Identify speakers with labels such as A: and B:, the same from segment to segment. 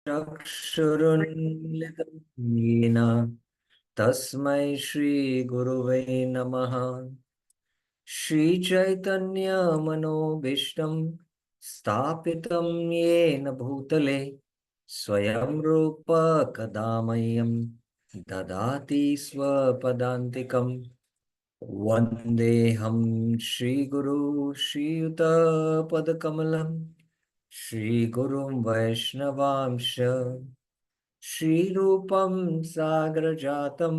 A: चक्षुरुन्मिलितं येन तस्मै श्रीगुरुवे नमः। श्रीचैतन्यमनोभीष्टं स्थापितं येन भूतले स्वयं रूप कदा मह्यं ददाति स्वपदान्तिकम्। वन्देऽहं श्रीगुरु श्रीयुतपदकमलं श्रीगुरुं वैष्णवांश श्रीरूपं सागरजातं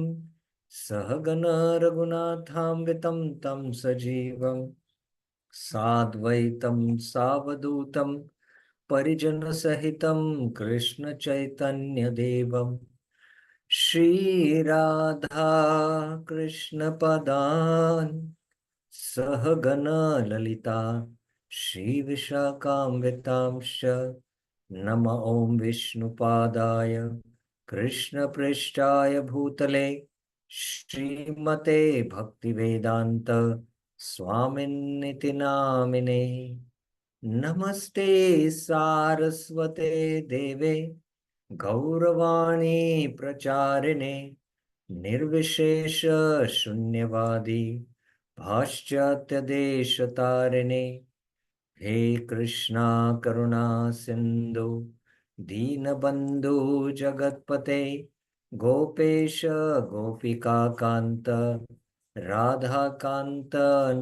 A: सहगण रघुनाथान्वितं तं सजीवं साद्वैतं सावधूतं परिजनसहितं कृष्णचैतन्यदेवं श्रीराधा कृष्णपदान् सहगण ललिता श्रीविशाखान्वितांश्च नम ॐ विष्णुपादाय कृष्णपृष्ठाय भूतले श्रीमते भक्तिवेदान्त स्वामिन्निति नामिने। नमस्ते सारस्वते देवे गौरवाणी प्रचारिणे निर्विशेष शून्यवादी पाश्चात्य देश तारिणे। हे कृष्णा करुणा सिंधु दीनबंधु जगतपते गोपेश गोपिका कांत राधा कांत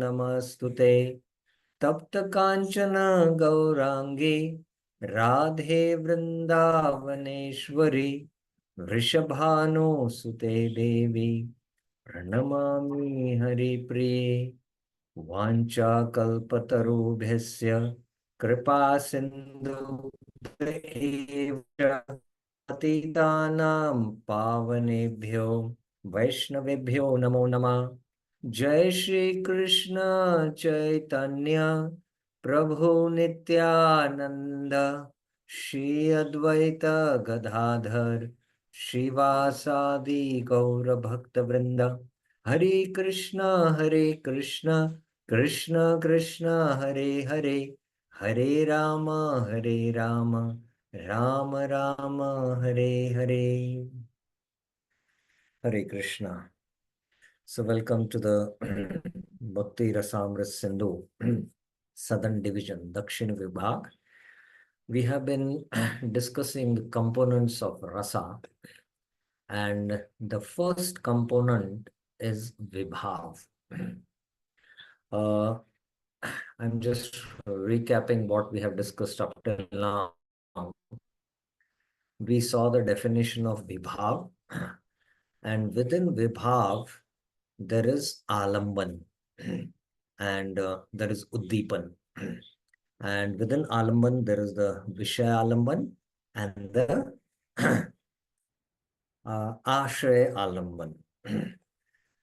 A: नमस्तुते। तप्त कांचन गौरांगी राधे वृंदावनेश्वरी वृषभानुसुते देवी प्रणमामि हरिप्रिये। वाञ्छाकल्पतरुभ्यस्य कृपा सिन्धुभ्यैव च पतितानां पावनेभ्यो वैष्णवेभ्यो नमो नमः। जय श्री कृष्ण चैतन्य प्रभु नित्यानंद श्री अद्वैत गदाधर श्रीवासादि गौर भक्त वृंद। हरे Krishna Krishna Krishna Hare Hare Hare Ram Ram Ram Hare Hare. Hare Krishna. So welcome to the Bhakti Rasamrita Sindhu Southern Division, Dakshin Vibhag. We have been discussing the components of rasa, and the first component is Vibhav. Uh, I'm just recapping what we have discussed up till now. We saw the definition of Vibhav, and within Vibhav, there is Alamban and there is Uddipan. And within Alamban, there is the Vishaya Alamban and the Ashray Alamban.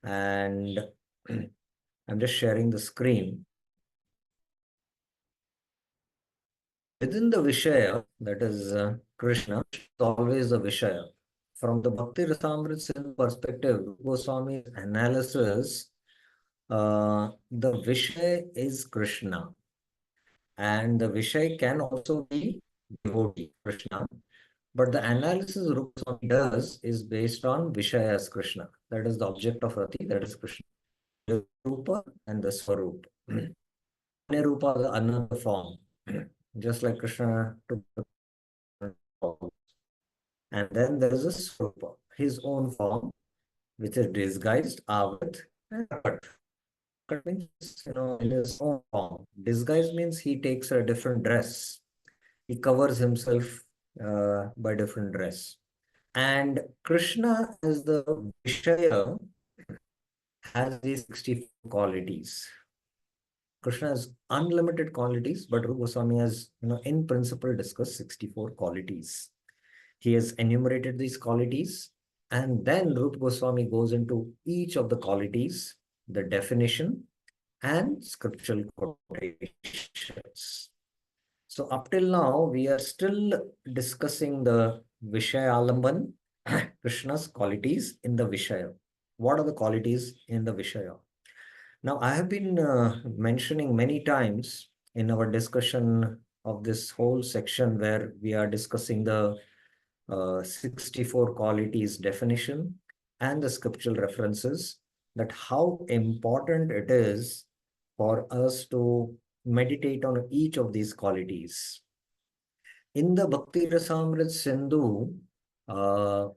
A: And I'm just sharing the screen. Within the Vishaya, that is Krishna, is always the Vishaya. From the Bhakti Rasamrita Sindhu perspective, Goswami's analysis, the Vishaya is Krishna. And the Vishay can also be devotee, Krishna. But the analysis Rupa Goswami does is based on Vishaya as Krishna. That is the object of Rati, that is Krishna. The Rupa and the Swarup. Rupa is another form. Just like Krishna took the form. And then there is a Swarupa, his own form, which is disguised, Avat, and Prakat. Prakat means, in his own form. Disguise means he takes a different dress. He covers himself by different dress. And Krishna as the Vishaya has these 64 qualities. Krishna has unlimited qualities, but Rupa Goswami has, in principle discussed 64 qualities. He has enumerated these qualities, and then Rupa Goswami goes into each of the qualities, the definition, and scriptural quotations. So up till now, we are still discussing the Vishaya Alamban, Krishna's qualities in the Vishaya. What are the qualities in the Vishaya? Now, I have been mentioning many times in our discussion of this whole section where we are discussing the 64 qualities definition and the scriptural references, that how important it is for us to meditate on each of these qualities. In the Bhakti Rasamrit Sindhu, uh,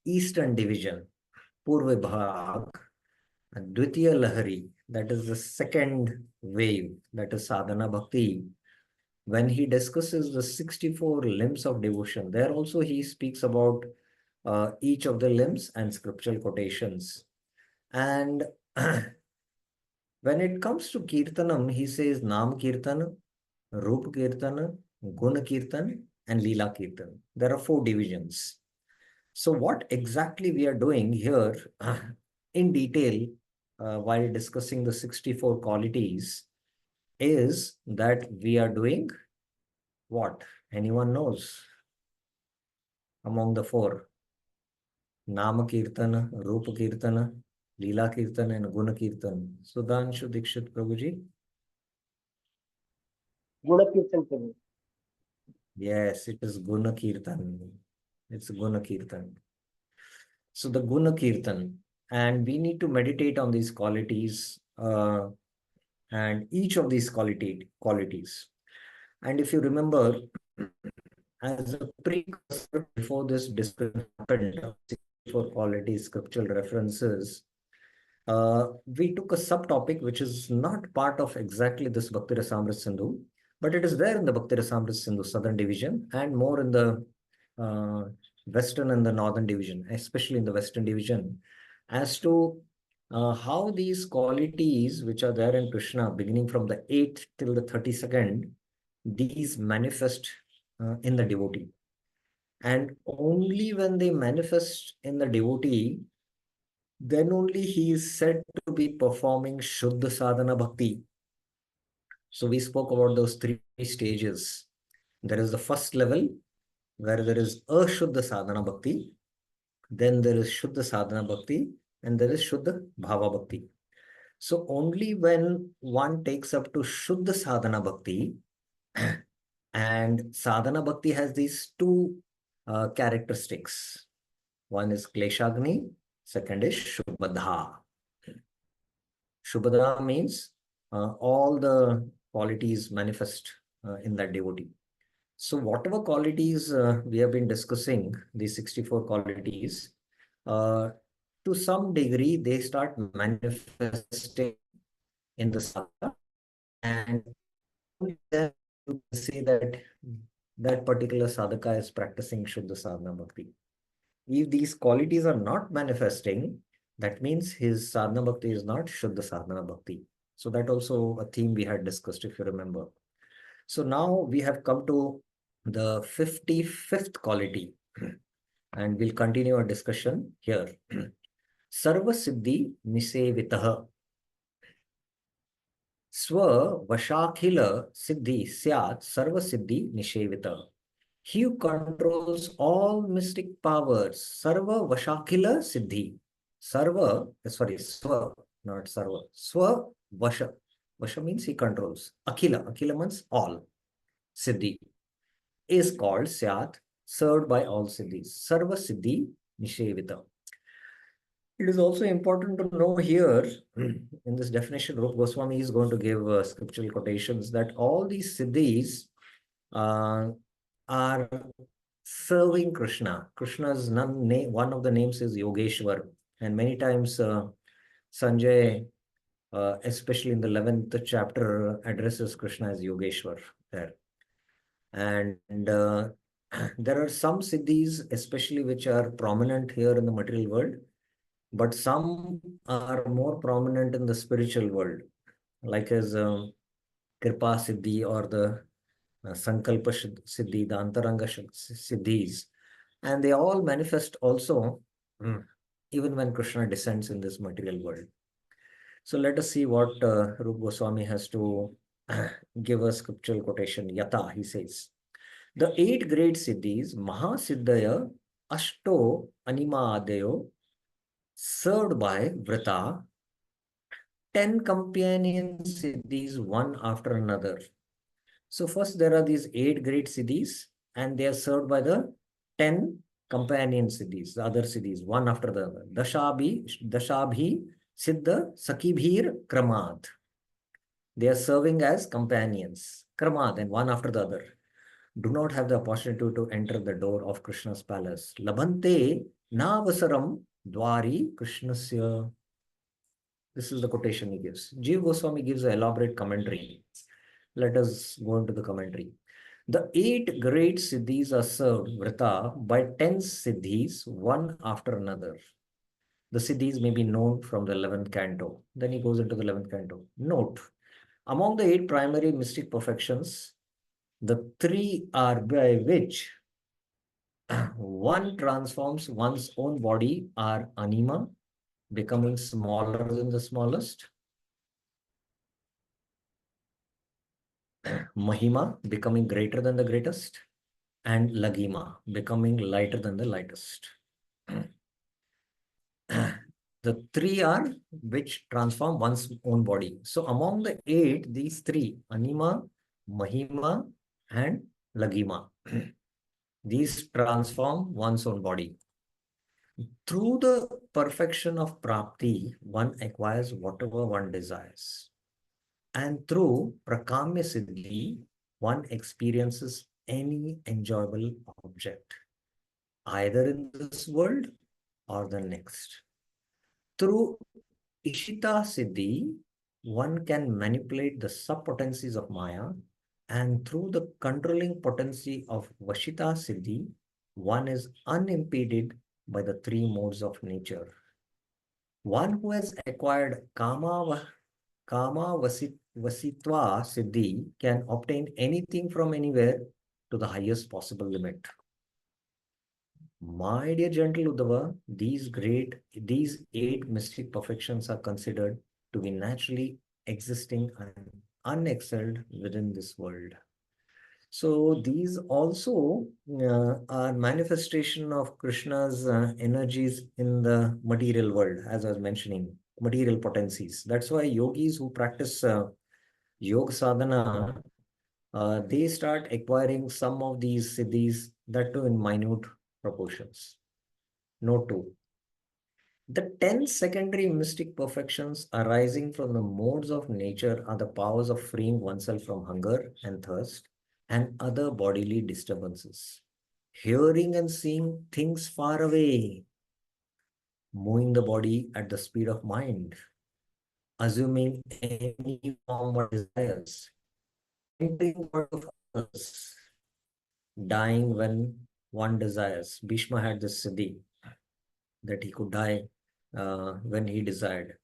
A: Eastern Division, Purva Bhag, Dvitiya Lahari, that is the second wave, that is Sadhana Bhakti, when he discusses the 64 limbs of devotion, there also he speaks about each of the limbs and scriptural quotations. And when it comes to Kirtanam, he says Nam Kirtan, Rup Kirtan, Gun Kirtan, and Leela Kirtan. There are four divisions. So what exactly we are doing here in detail while discussing the 64 qualities is that we are doing what? Anyone knows among the four? Nama Kirtan, Rupa Kirtan, Leela Kirtan, and Guna Kirtan. Sudhanshu Dikshit Prabhuji?
B: Guna Kirtan Prabhu.
A: Yes, it is Guna Kirtan. It's Guna Kirtan. So the Guna Kirtan, and we need to meditate on these qualities and each of these qualities. And if you remember, as a precursor before this discussion happened, for qualities, scriptural references, we took a subtopic which is not part of exactly this Bhakti Rasamrita Sindhu, but it is there in the Bhakti Rasamrita Sindhu Southern Division and more in the Western and the Northern Division, especially in the Western Division, as to how these qualities which are there in Krishna, beginning from the 8th till the 32nd, these manifest in the devotee. And only when they manifest in the devotee, then only he is said to be performing Shuddha Sadhana Bhakti. So we spoke about those three stages. There is the first level where there is Ashuddha Sadhana Bhakti, then there is Shuddha Sadhana Bhakti, and there is Shuddha Bhava Bhakti. So only when one takes up to Shuddha Sadhana Bhakti, and Sadhana Bhakti has these two characteristics. One is Kleshagni, second is Shubhadha. Shubhadha means all the qualities manifest in that devotee. So whatever qualities we have been discussing, these 64 qualities, to some degree, they start manifesting in the sadhana, and only then you can say that that particular sadhaka is practicing Shuddha Sadhana Bhakti. If these qualities are not manifesting, that means his sadhana bhakti is not Shuddha Sadhana Bhakti. So that also a theme we had discussed, if you remember. So now we have come to the 55th quality, and we'll continue our discussion here. Sarva Siddhi Nisevitaha. Swa Vashakhila Siddhi Syat Sarva Siddhi Nishevita. He who controls all mystic powers, Sarva Vashakila Siddhi. Swa, not Sarva. Swa Vasha. Vasha means he controls. Akhila means all. Siddhi is called Syat, served by all Siddhis. Sarva Siddhi Nishevita. It is also important to know here, in this definition, Rupa Goswami is going to give scriptural quotations that all these Siddhis are serving Krishna. Krishna's one of the names is Yogeshwar. And many times Sanjay, especially in the 11th chapter, addresses Krishna as Yogeshwar there. And there are some siddhis, especially which are prominent here in the material world, but some are more prominent in the spiritual world, like as Kripa Siddhi or the Sankalpa Siddhi, the Antaranga Siddhis. And they all manifest also even when Krishna descends in this material world. So let us see what Rupa Goswami has to give us scriptural quotation. Yata, he says, the 8 great siddhis, Mahasiddhaya, Ashto, Anima Adeo, served by Vrita, 10 companion siddhis, one after another. So first there are these 8 great siddhis, and they are served by the 10 companion siddhis, the other siddhis, one after the other. Dashabhi Siddha Sakibhir Kramat. They are serving as companions, Kramat, and one after the other. Do not have the opportunity to enter the door of Krishna's palace. Labhante Navasaram Dwari Krishnasya. This is the quotation he gives. Jiva Goswami gives an elaborate commentary. Let us go into the commentary. The 8 great siddhis are served, Vrita, by 10 siddhis, one after another. The siddhis may be known from the 11th canto. Then he goes into the 11th canto. Note, among the 8 primary mystic perfections, the 3 are by which one transforms one's own body are anima, becoming smaller than the smallest, mahima, becoming greater than the greatest, and lagima, becoming lighter than the lightest. The 3 are which transform one's own body. So among the 8, these 3, anima, mahima, and lagima, these transform one's own body. Through the perfection of prapti, one acquires whatever one desires. And through prakamya siddhi, one experiences any enjoyable object, either in this world or the next. Through Ishita Siddhi, one can manipulate the sub-potencies of Maya, and through the controlling potency of Vashita Siddhi, one is unimpeded by the 3 modes of nature. One who has acquired Vasitva Siddhi can obtain anything from anywhere to the highest possible limit. My dear gentle Uddhava, these 8 mystic perfections are considered to be naturally existing and unexcelled within this world. So these also are manifestation of Krishna's energies in the material world, as I was mentioning, material potencies. That's why yogis who practice yoga sadhana, they start acquiring some of these siddhis, that too in minute proportions. Note 2. The 10 secondary mystic perfections arising from the modes of nature are the powers of freeing oneself from hunger and thirst and other bodily disturbances, hearing and seeing things far away, moving the body at the speed of mind, assuming any form or desires, entering word of others, dying when one desires. Bhishma had this siddhi that he could die when he desired,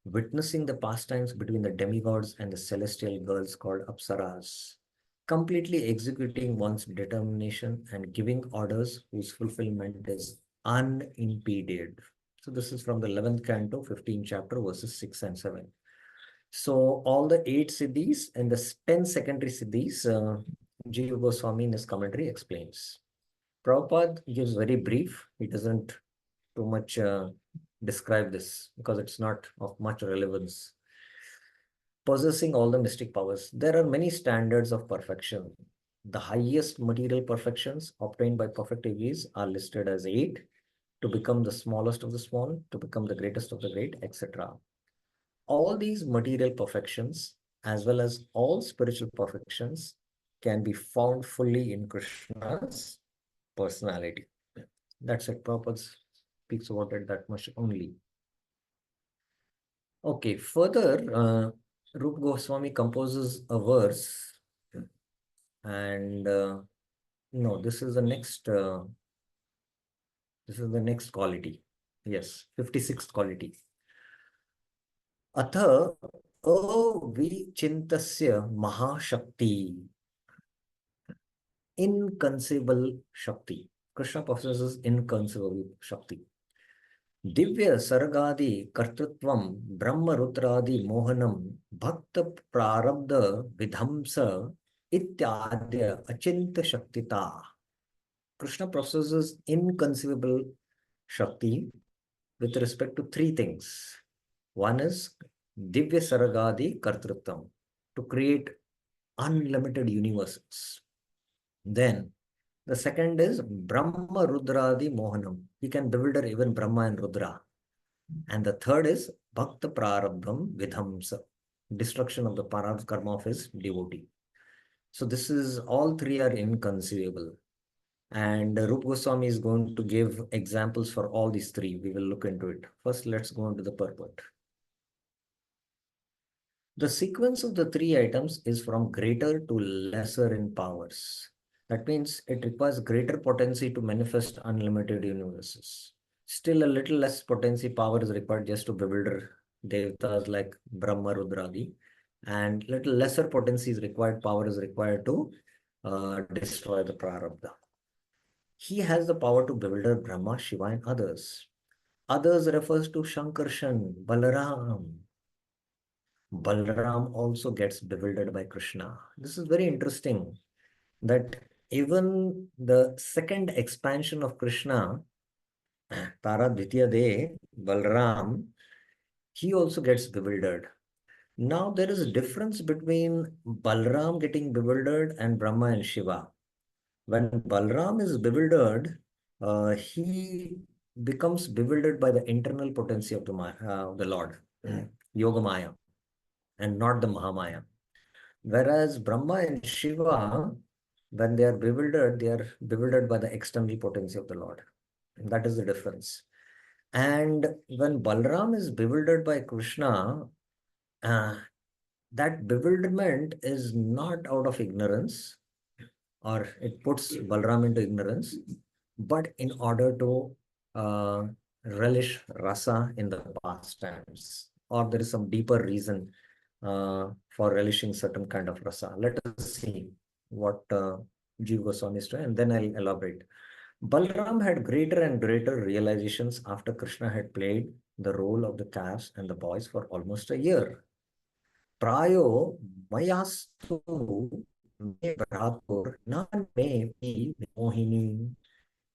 A: witnessing the pastimes between the demigods and the celestial girls called Apsaras, completely executing one's determination and giving orders whose fulfillment is unimpeded. So this is from the 11th canto, 15th chapter, verses 6 and 7. So all the 8 siddhis and the 10 secondary siddhis, Jiva Goswami in his commentary explains. Prabhupada gives very brief. He doesn't too much describe this because it's not of much relevance. Possessing all the mystic powers. There are many standards of perfection. The highest material perfections obtained by perfect yogis are listed as 8, to become the smallest of the small, to become the greatest of the great, etc. All these material perfections, as well as all spiritual perfections, can be found fully in Krishna's personality. That's it. Prabhupada speaks about it that much only. Okay, further, Rupa Goswami composes a verse, and no, this is the next quality. Yes, 56th quality. Atha avichintasya mahashakti, inconceivable Shakti. Krishna possesses inconceivable Shakti. Divya Sargadi Kartritvam Brahma Rudradi Mohanam Bhakta Prarabdha Vidhamsa Ityadya Achinta Shaktita. Krishna possesses inconceivable Shakti with respect to 3 things. One is Divya Sargadi Kartritvam, to create unlimited universes. Then The second is Brahma Rudradi Mohanam. He can bewilder even Brahma and Rudra. And the third is Bhakta Prarabdham Vidhamsa, destruction of the Pararabdha karma of his devotee. So this is all three are inconceivable. And Rupa Goswami is going to give examples for all these three. We will look into it. First, let's go into the purport. The sequence of the three items is from greater to lesser in powers. That means it requires greater potency to manifest unlimited universes. Still, a little less potency power is required just to bewilder devatas like Brahma Rudradi, and little lesser potency is required, power is required to destroy the Prarabdha. He has the power to bewilder Brahma, Shiva, and others. Others refers to Shankarshan, Balaram. Balaram also gets bewildered by Krishna. This is very interesting that even the second expansion of Krishna, Tara Dvitiya De, Balaram, he also gets bewildered. Now there is a difference between Balaram getting bewildered and Brahma and Shiva. When Balaram is bewildered, he becomes bewildered by the internal potency of the Lord, Yoga Maya, and not the Mahamaya. Whereas Brahma and Shiva, when they are bewildered by the external potency of the Lord. And that is the difference. And when Balram is bewildered by Krishna, uh, that bewilderment is not out of ignorance, or it puts Balram into ignorance, but in order to relish rasa in the pastimes, or there is some deeper reason for relishing certain kind of rasa. Let us see what Jiva Goswami is doing, and then I'll elaborate. Balram had greater and greater realizations after Krishna had played the role of the calves and the boys for almost a year. Prayo mayastu me bhratur nan me pi mohini.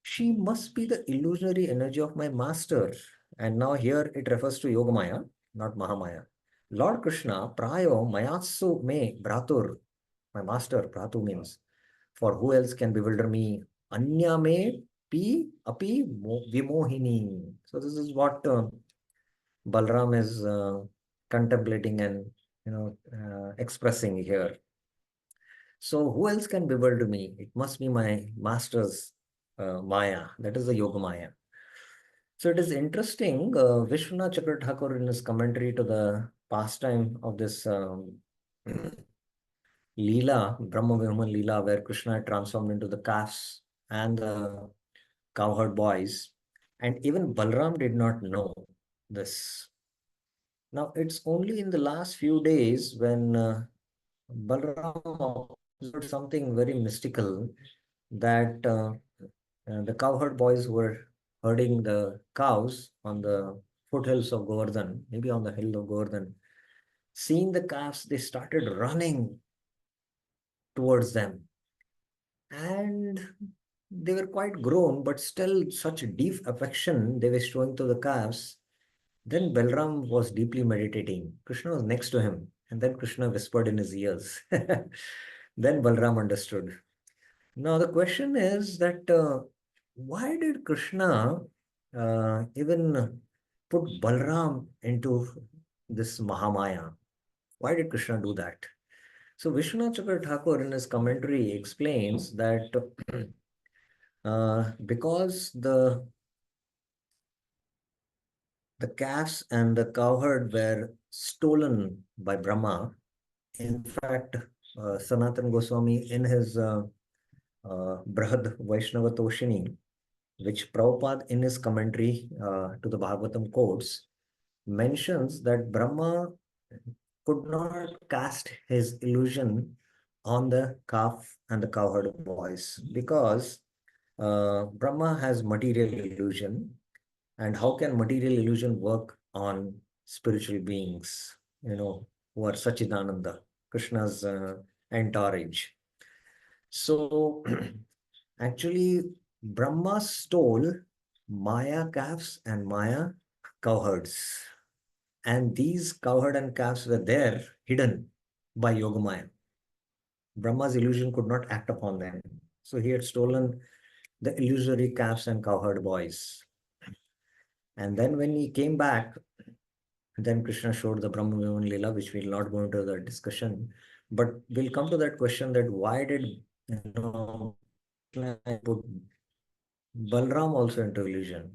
A: She must be the illusionary energy of my master. And now here it refers to Yogamaya, not Mahamaya. Lord Krishna, Prayo Mayatsu me Bhratur, my master, Bhratu means, for who else can bewilder me? Anya me pi api vimohini. So this is what Balram is contemplating and expressing here. So who else can bewilder me? It must be my master's Maya. That is the Yoga Maya. So it is interesting. Vishwanath Chakra Thakur, in his commentary to the pastime of this Leela, Brahma Vimohan Leela, where Krishna had transformed into the calves and the cowherd boys, and even Balram did not know this. Now it's only in the last few days when Balram observed something very mystical, that the cowherd boys were herding the cows on the foothills of Govardhan, maybe on the hill of Govardhan. Seeing the calves, they started running towards them. And they were quite grown, but still such deep affection they were showing to the calves. Then Balram was deeply meditating. Krishna was next to him. And then Krishna whispered in his ears. Then Balram understood. Now the question is that why did Krishna even put Balram into this Mahamaya? Why did Krishna do that? So Vishwanath Chakra Thakur in his commentary explains that because the calves and the cowherd were stolen by Brahma. In fact, Sanatana Goswami in his Brahad Vaishnava Toshini, which Prabhupada in his commentary to the Bhagavatam quotes, mentions that Brahma could not cast his illusion on the calf and the cowherd boys because Brahma has material illusion. And how can material illusion work on spiritual beings, who are Sachidananda, Krishna's entourage? So actually, Brahma stole Maya calves and Maya cowherds. And these cowherd and calves were there hidden by Yogamaya. Brahma's illusion could not act upon them. So he had stolen the illusory calves and cowherd boys. And then when he came back, then Krishna showed the Brahma Viman Leela, which we'll not go into the discussion. But we'll come to that question that why did Krishna put Balram also into illusion?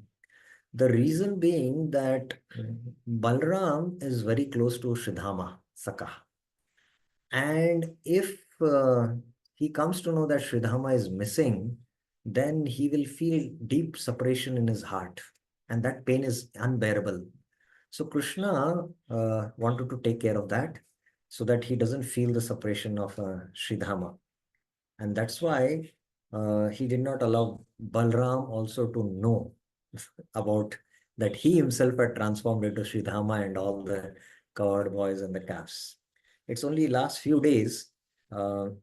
A: The reason being that Balram is very close to Shridhama, Saka. And if he comes to know that Shridhama is missing, then he will feel deep separation in his heart. And that pain is unbearable. So Krishna wanted to take care of that so that he doesn't feel the separation of Shridhama. And that's why he did not allow Balram also to know about that he himself had transformed into Shridhama and all the cowherd boys and the calves. It's only last few days that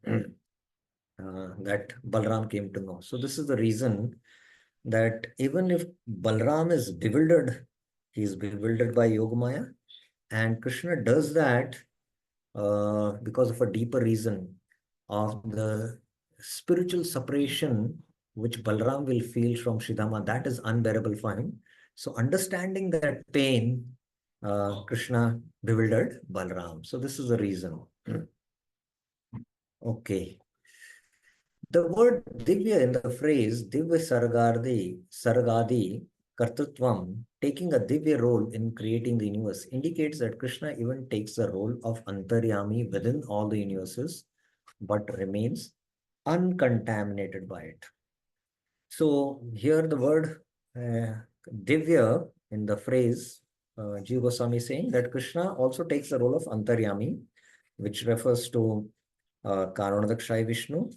A: Balram came to know. So this is the reason that even if Balram is bewildered, he is bewildered by Yogamaya, and Krishna does that because of a deeper reason of the spiritual separation which Balram will feel from Shridhama. That is unbearable for him. So understanding that pain, Krishna bewildered Balram. So this is the reason. Okay. The word Divya in the phrase Divya Sargadi Kartritvam, taking a Divya role in creating the universe, indicates that Krishna even takes the role of Antaryami within all the universes, but remains uncontaminated by it. So here the word Divya in the phrase Jiva Goswami is saying that Krishna also takes the role of Antaryami, which refers to Karanadakshay Vishnu,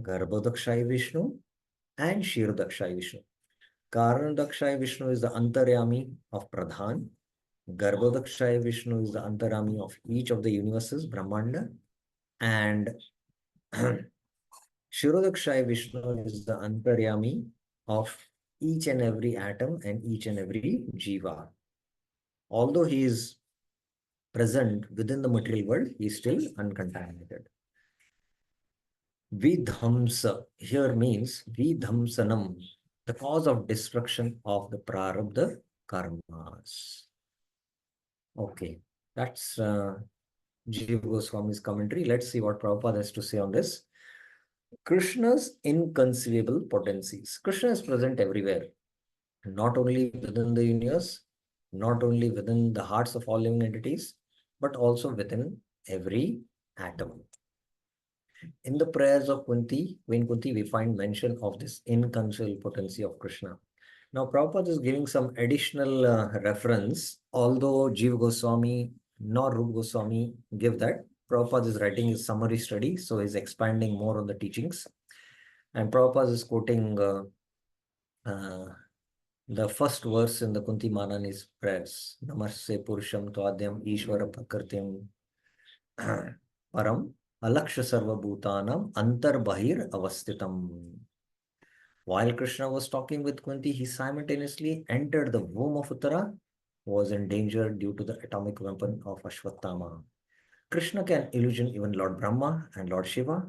A: Garbhodakshay Vishnu, and Shirodakshay Vishnu. Karanadakshay Vishnu is the Antaryami of Pradhan. Garbhodakshay Vishnu is the Antaryami of each of the universes, Brahmanda. And Shirodakshay Vishnu is the Antaryami of each and every atom and each and every jiva. Although he is present within the material world, he is still uncontaminated. Vidhamsa here means Vidhamsanam, the cause of destruction of the prarabdha karmas. Okay, that's Jiva Goswami's commentary. Let's see what Prabhupada has to say on this. Krishna's inconceivable potencies. Krishna is present everywhere, not only within the universe, not only within the hearts of all living entities, but also within every atom. In the prayers of Queen Kunti, we find mention of this inconceivable potency of Krishna. Now, Prabhupada is giving some additional reference, although Jiva Goswami nor Rupa Goswami give that. Prabhupada is writing his summary study, so he's expanding more on the teachings. And Prabhupada is quoting the first verse in the Kunti Manani's prayers. Namaste Purusham Tvadyam Ishvara Prakartim Param Alaksha Sarva Bhutanam Antar Bahir Avastitam. While Krishna was talking with Kunti, he simultaneously entered the womb of Uttara, was in danger due to the atomic weapon of Ashwatthama. Krishna can illusion even Lord Brahma and Lord Shiva.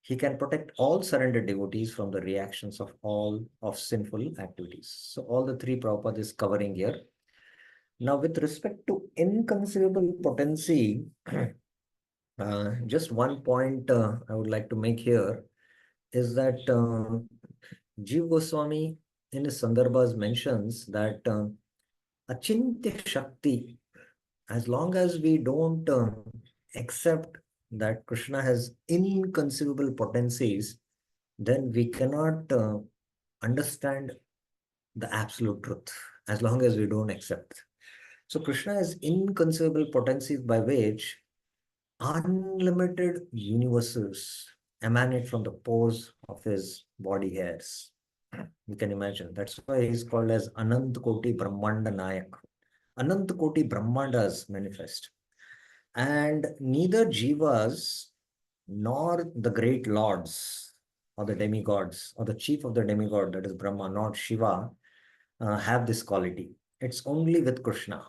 A: He can protect all surrendered devotees from the reactions of all of sinful activities. So all the three Prabhupada is covering here. Now with respect to inconceivable potency, just one point I would like to make here is that Jiva Goswami in his Sandarbhas mentions that Achintya Shakti, as long as we don't accept that Krishna has inconceivable potencies, then we cannot understand the absolute truth, as long as we don't accept. So Krishna has inconceivable potencies by which unlimited universes emanate from the pores of his body hairs. You can imagine. That's why he's called as Anant Koti Brahmanda Nayak. Anant Koti Brahmandas manifest. And neither Jivas nor the great lords or the demigods or the chief of the demigod, that is Brahma, not Shiva, have this quality. It's only with Krishna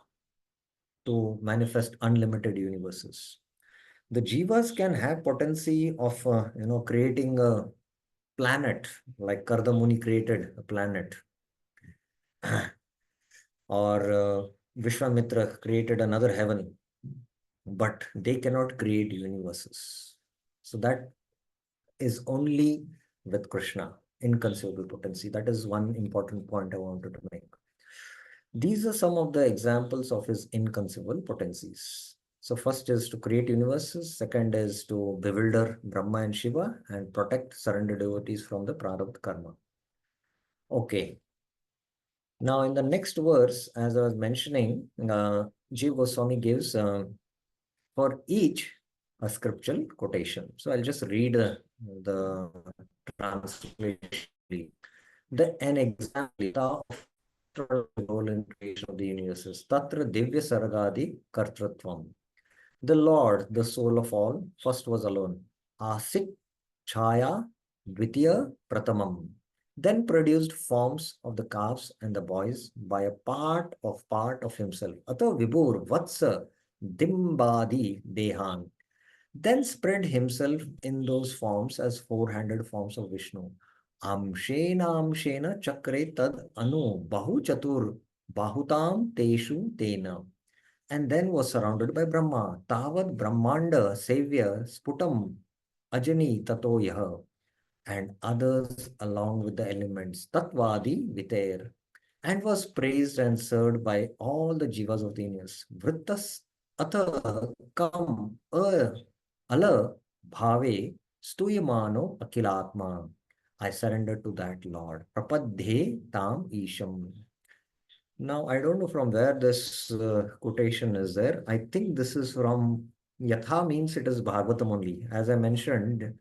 A: to manifest unlimited universes. The Jivas can have potency of, creating planet, like Kardamuni created a planet, or Vishwamitra created another heaven, but they cannot create universes. So that is only with Krishna, inconceivable potency. That is one important point I wanted to make. These are some of the examples of his inconceivable potencies. So first is to create universes, second is to bewilder Brahma and Shiva and protect surrendered devotees from the prarabdha karma. Okay. Now in the next verse, as I was mentioning, Jiva Goswami gives for each a scriptural quotation. So I'll just read the translation. An example of role in creation of the universes. Tatra Divya Saragadi Kartratvam. The Lord, the soul of all, first was alone. Asik Chaya Dvitiya Pratamam. Then produced forms of the calves and the boys by a part of himself. Atha Vibhur Vatsa Dimbadi Dehan. Then spread himself in those forms as four-handed forms of Vishnu. Amshena chakre tad anu bahu chatur bahutam teshu tena. And then was surrounded by Brahma. Tavad Brahmanda Savior Sputam Ajani Tato Yaha, and others along with the elements Tatvadi Vitair, and was praised and served by all the jivas of the universe. Vrittas Atha Kam Ala Bhave Stuyamano Akilatma. I surrender to that Lord. Prapadhe Tam Isham. Now, I don't know from where this quotation is there. I think this is from Yatha, means it is Bhagavatam only. As I mentioned,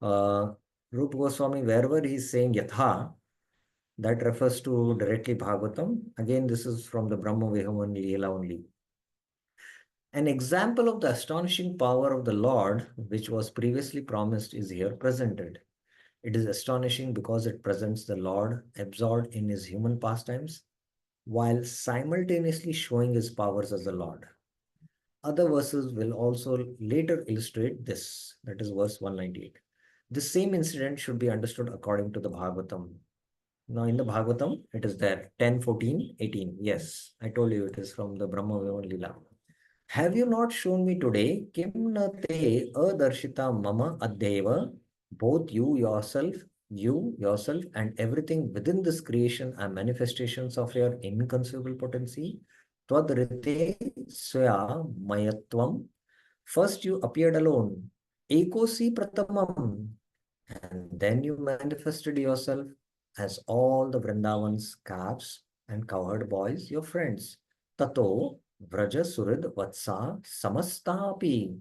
A: Rupa Goswami, wherever he is saying Yatha, that refers to directly Bhagavatam. Again, this is from the Brahma Vihaman Leela only. An example of the astonishing power of the Lord, which was previously promised, is here presented. It is astonishing because it presents the Lord absorbed in his human pastimes while simultaneously showing his powers as the Lord. Other verses will also later illustrate this. That is verse 198. The same incident should be understood according to the Bhagavatam. Now in the Bhagavatam, it is there, 10, 14, 18. Yes, I told you it is from the Brahma Vimana Leela. Have you not shown me today? Kim na te adarshita mama adheva. Both you yourself, and everything within this creation are manifestations of your inconceivable potency. Twadrite swaya mayatvam. First you appeared alone. Ekosi pratamam. And then you manifested yourself as all the Vrindavans calves and cowherd boys, your friends. Tato Vraja Surid Vatsa Samastapi.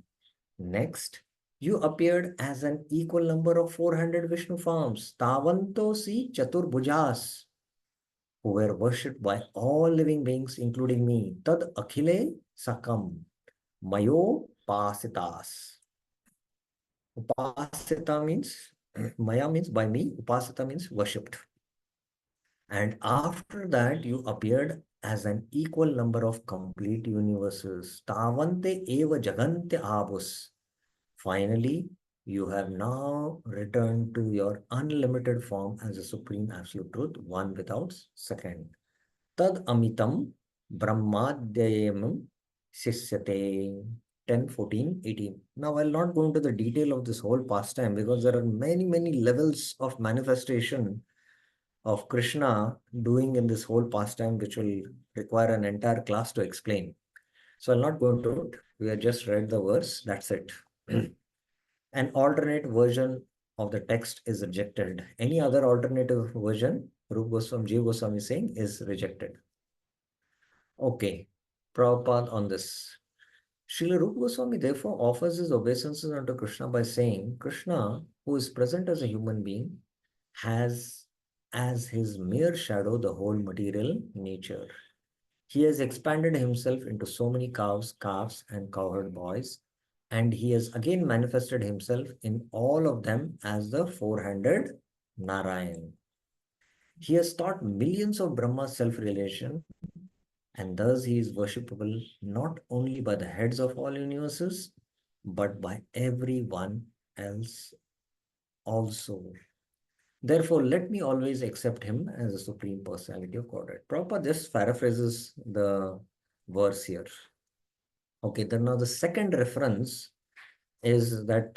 A: Next, you appeared as an equal number of 400 Vishnu forms, Tavantosi Chaturbhujas, who were worshipped by all living beings, including me. Tad Akhile Sakam, Mayo Pasitas. Upasita means, Maya means by me, Upasita means worshipped. And after that, you appeared as an equal number of complete universes. Tavante eva jagante abus. Finally, you have now returned to your unlimited form as a supreme absolute truth, one without second. Tad amitam brahmadhyayam sisyate. 10, 14, 18. Now, I'll not go into the detail of this whole pastime because there are many, many levels of manifestation of Krishna doing in this whole pastime, which will require an entire class to explain. So I'll not go into it. We have just read the verse. That's it. An alternate version of the text is rejected. Any other alternative version, Rupa Goswami, Jiva Goswami is saying, is rejected. Okay, Prabhupada on this. Srila Rupa Goswami therefore offers his obeisances unto Krishna by saying, Krishna, who is present as a human being, has as his mere shadow the whole material nature. He has expanded himself into so many cows, calves, and cowherd boys, and he has again manifested himself in all of them as the four-handed Narayan. He has taught millions of Brahma's self-realization, and thus he is worshipable not only by the heads of all universes, but by everyone else also. Therefore, let me always accept him as a supreme personality of Godhead. Prabhupada just paraphrases the verse here. Okay, then now the second reference is that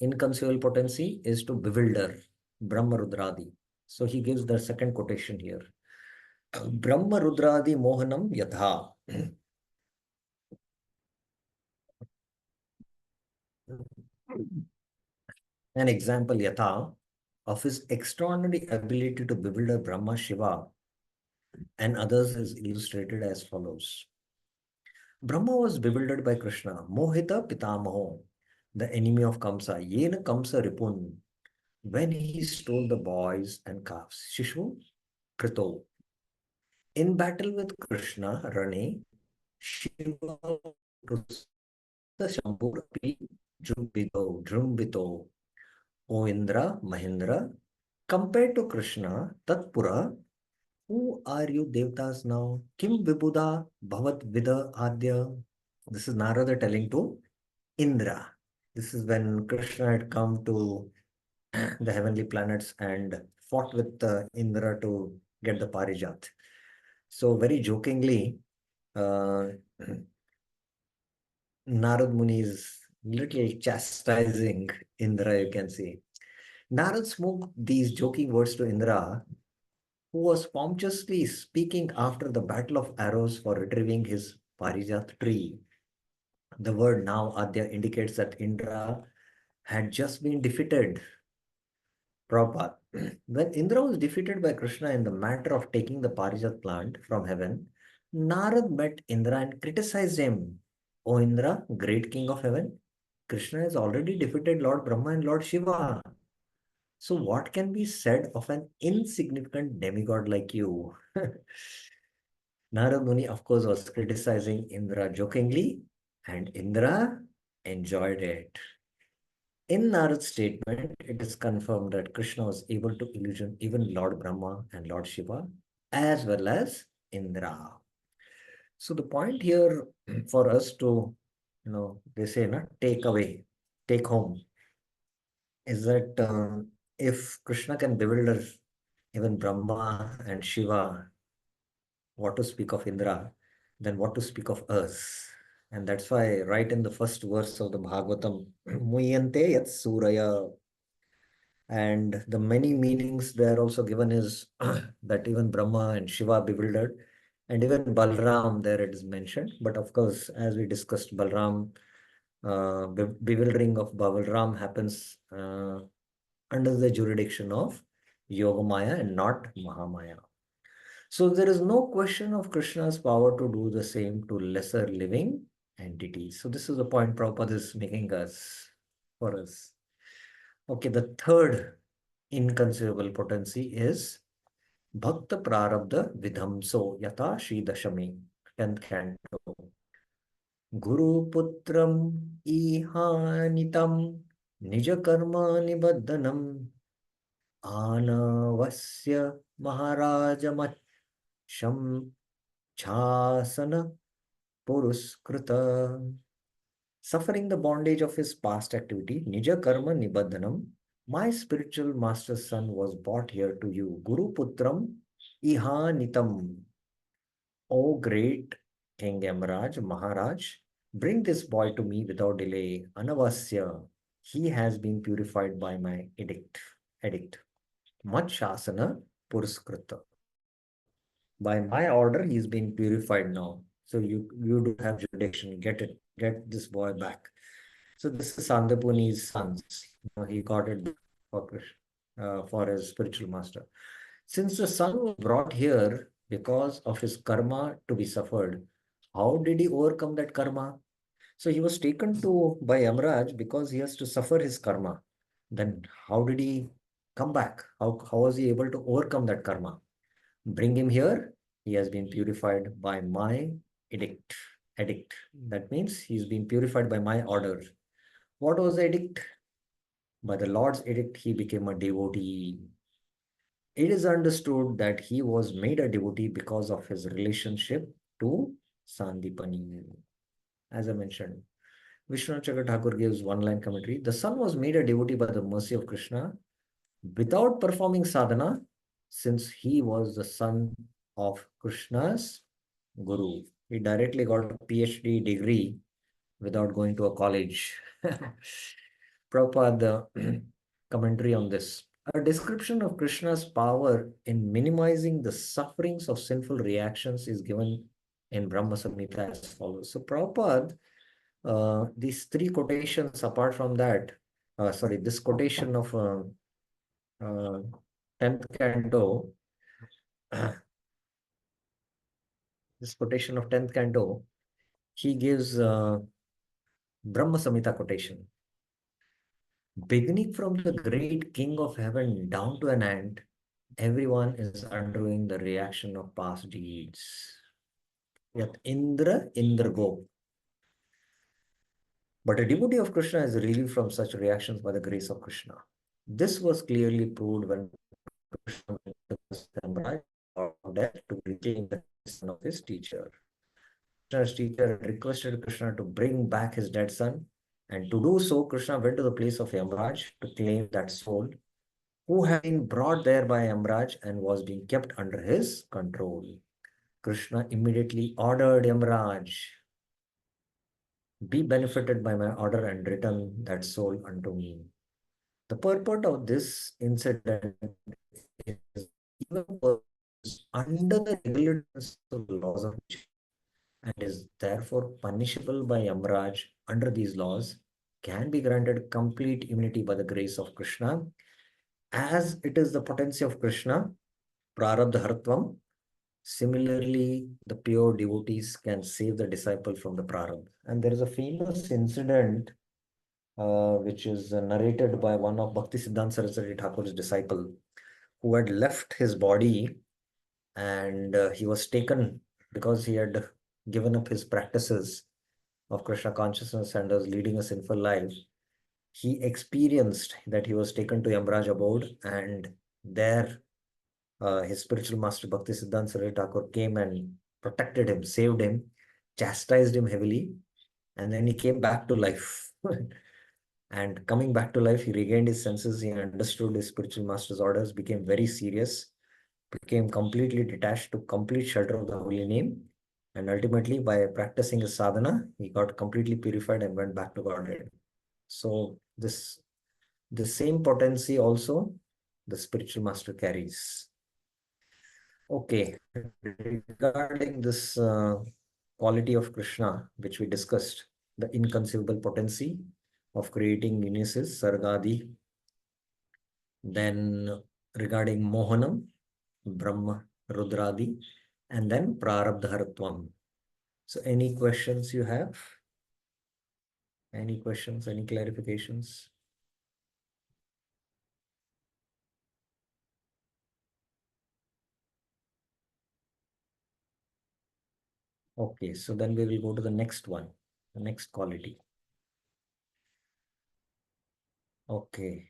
A: inconceivable potency is to bewilder Brahma Rudradi. So he gives the second quotation here. Brahma Rudradi Mohanam Yatha. An example, Yatha, of his extraordinary ability to bewilder Brahma, Shiva, and others is illustrated as follows. Brahma was bewildered by Krishna. Mohita Pitamaho, the enemy of Kamsa. Yena Kamsa Ripun. When he stole the boys and calves. Shishu Krito. In battle with Krishna, Rane, Shiva the Shambur Pi Drumbito. O Indra, Mahendra, compared to Krishna, Tatpura, who are you Devtas now? Kim Vibhuda Bhavat Vida Adya. This is Narada telling to Indra. This is when Krishna had come to the heavenly planets and fought with Indra to get the Parijat. So, very jokingly, uh, Narad Muni is little chastising Indra, you can see. Narad spoke these joking words to Indra, who was pompously speaking after the battle of arrows for retrieving his Parijat tree. The word now Adya indicates that Indra had just been defeated. Prabhupada. When Indra was defeated by Krishna in the matter of taking the Parijat plant from heaven, Narad met Indra and criticized him. O Indra, great king of heaven, Krishna has already defeated Lord Brahma and Lord Shiva. So, what can be said of an insignificant demigod like you? Narad Muni, of course, was criticizing Indra jokingly, and Indra enjoyed it. In Narad's statement, it is confirmed that Krishna was able to illusion even Lord Brahma and Lord Shiva, as well as Indra. So the point here for us to, they say, take away, take home, is that if Krishna can bewilder even Brahma and Shiva, what to speak of Indra, then what to speak of us? And that's why, right in the first verse of the Bhagavatam, Muyante yat suraya, and the many meanings there also given is that even Brahma and Shiva bewildered, and even Balram there it is mentioned. But of course, as we discussed, Balram, bewildering of Balram happens under the jurisdiction of Yogamaya and not Mahamaya. So there is no question of Krishna's power to do the same to lesser living entities. So this is the point Prabhupada is making us for us. Okay, the third inconceivable potency is Bhakta Prarabdha Vidhamso Yata Shri Dashami, 10th canto. Guru Putram Ihanitam Nijakarma Nibadhanam Anavasya Maharajamacham Chasana Puruskrita. Suffering the bondage of his past activity, Nija Karma Nibadhanam, my spiritual master's son was brought here to you. Guru Putram Ihanitam. O great King Yamaraj, Maharaj, bring this boy to me without delay. Anavasya. He has been purified by my edict. Mat Shasana Puruskrita. By my order, he's been purified now. So you do have jurisdiction. Get this boy back. So this is Sandapuni's sons. He got it for his spiritual master. Since the son was brought here because of his karma to be suffered, how did he overcome that karma? So he was taken to by Yamraj because he has to suffer his karma. Then how did he come back? How was he able to overcome that karma? Bring him here. He has been purified by my edict. Edict. That means he's been purified by my order. What was the edict? By the Lord's edict, he became a devotee. It is understood that he was made a devotee because of his relationship to Sandipani. As I mentioned, Vishnu Chakra Thakur gives one line commentary. The son was made a devotee by the mercy of Krishna without performing sadhana, since he was the son of Krishna's guru. He directly got a PhD degree without going to a college. Prabhupada commentary on this. A description of Krishna's power in minimizing the sufferings of sinful reactions is given in Brahma Samhita as follows. So Prabhupada, these three quotations apart from that, this quotation of uh, 10th canto, this quotation of 10th canto, he gives Brahma Samhita quotation. Beginning from the great king of heaven down to an ant, everyone is undergoing the reaction of past deeds. Yet Indra, Indra go. But a devotee of Krishna is relieved from such reactions by the grace of Krishna. This was clearly proved when Krishna went to the samurai of death to reclaim the son of his teacher. Krishna's teacher requested Krishna to bring back his dead son, and to do so, Krishna went to the place of Yamraj to claim that soul who had been brought there by Yamraj and was being kept under his control. Krishna immediately ordered Yamraj, be benefited by my order and return that soul unto me. The purport of this incident is even under the regulations of the laws of nature and is therefore punishable by Yamraj under these laws can be granted complete immunity by the grace of Krishna, as it is the potency of Krishna, Prarabdha Hartvam. Similarly, the pure devotees can save the disciple from the Prarabdha. And there is a famous incident which is narrated by one of Bhakti Siddhanta Saraswati Thakur's disciple who had left his body and he was taken because he had given up his practices of Krishna consciousness and was leading a sinful life. He experienced that he was taken to Yamraj abode, and there his spiritual master Bhakti Siddhanta Saraswati Thakur came and protected him, saved him, chastised him heavily, and then he came back to life. And coming back to life, he regained his senses, he understood his spiritual master's orders, became very serious, became completely detached to complete shelter of the holy name. And ultimately, by practicing his sadhana, he got completely purified and went back to Godhead. So the same potency also the spiritual master carries. Okay, regarding this quality of Krishna, which we discussed, the inconceivable potency of creating unices, Sargadi, then regarding Mohanam, Brahma, Rudradi, and then Prarabdharatvam. So any questions you have? Any questions, any clarifications? Okay, so then we will go to the next one, the next quality. Okay.